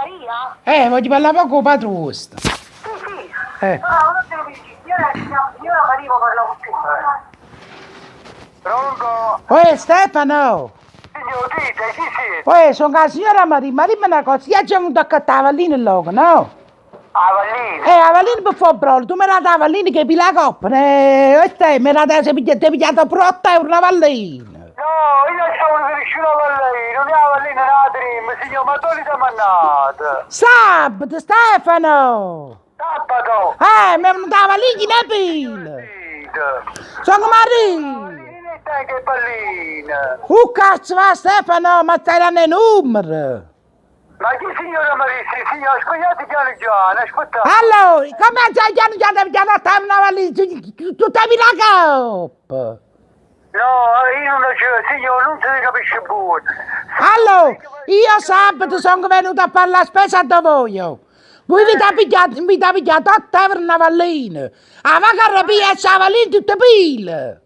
Maria? Voglio parlare poco con Patrusta. Sì, sì. Eh. No, non te lo dici. Io arrivo per la cucina. Pronto? Stefano! Signor, dite, chi siete? Sono la signora Maria, ma dimmi una cosa, io già venuto a cattare la Vallina in loco, no? Avellino. La Vallina per fare brolo, tu mi hai dato la Vallina che pila la coppa, e te mi hai dato, ti hai pigliato per 8 euro una Vallina. No, io stavo vicino a Vallino, non è a Vallino, non è Dream, signor, ma dove siamo andati? Sabato, Stefano! Sabato. Mi è venuta la Vallina in pila. Dite. Sono Maria! Dite che ballina. Cazzo va Stefano, ma stai dando i numeri! Ma chi signora Maria? Signor, sbagliate piano piano, aspettate. Allora, come stai piano a una Vallina? Tu devi la coppa! No, io non c'è, signor, non si capisce buono. Allora, io sabato sono venuto a fare la spesa da voi. Voi mi dà pigliato 8 euro una Vallina. A vacca PS la Vallina tutte pile.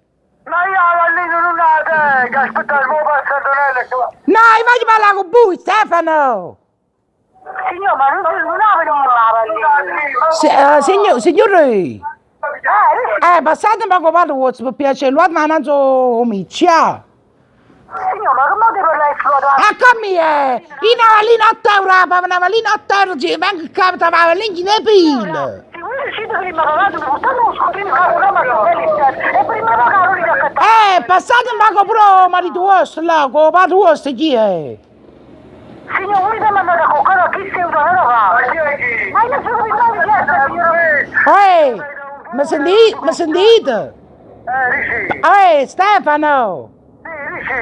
Ma io a Vallino non la tengo, aspettate, mo passa Antonella che va. No, io voglio parlare con voi, Stefano. Signor, ma non ha venuto la Vallina. Signore, passate un po' per piacere, ma non so omiccia. Signor, ma come devo l'esplodato? Come è? In una Vallina 8 euro, una Vallina 8 euro, vengo a capita la Vallina in pile. Se voi uscite prima pagato, mi portate uno scontrino caro, no, ma sono belli stessi. E prima pagare l'unica che Passate un po' pro marito vostro, là, con padre vostro chi è? Signor, voi siamo andati a coccare a chi si è usato la fare? Ma chi è chi? Ma io sono ricordato di essere, signor. Mi sentite? Sì. Stefano! Sì.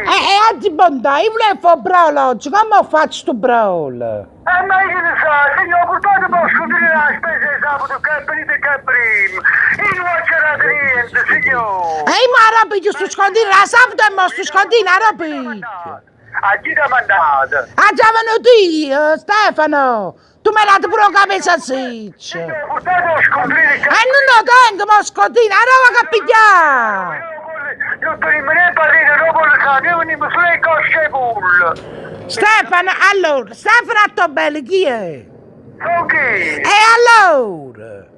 Oggi bontà, io volevo fare brawl oggi, come faccio sto brawl? Ma io ne so, signor, portate posso dire la spesa di sabato che venite che prima. Io non c'era niente, signor. Ma rapito, sto scondino, la sabato e mo sto scondino, rapito. A chi ti ha mandato? Già venuto io, Stefano! Tu mi hai dato pure la cabeza siccia! Signor, portate lo scontrino che... Non lo tengo, mo scondino, la roba che pigliare! Non ti rimanere partito dopo le cane, io venivo sulle cosce pull. Stefano, allora, Stefano Attobelli chi è? So chi? E allora?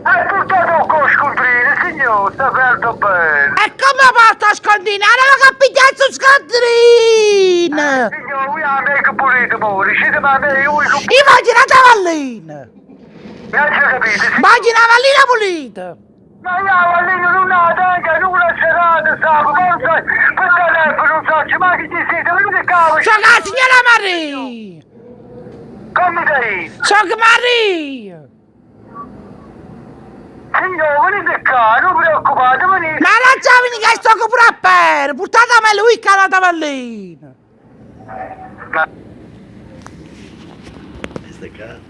Hai portato con scontrino, signor, sta fatto bene. E come porto a scondino? La roba che pigliare su scondino! Signor, qui a me che pulite, amore, scende ma a me, io che... Io voglio una cavallina! Mi ha capito, signor? Voglio una vallina pulita! Ma io a Vallino non la tengo, non la serata, sabato, non so, per telefono, non so, ma chi ci siete, venite cavolo. Sono la signora Maria! Come sei? Sono Maria! Signor, venite qua, non preoccupate, venite. Ma lasciami che sto pure a per! Portatemi lui che ha la tavallina! Ma... Questa è cara.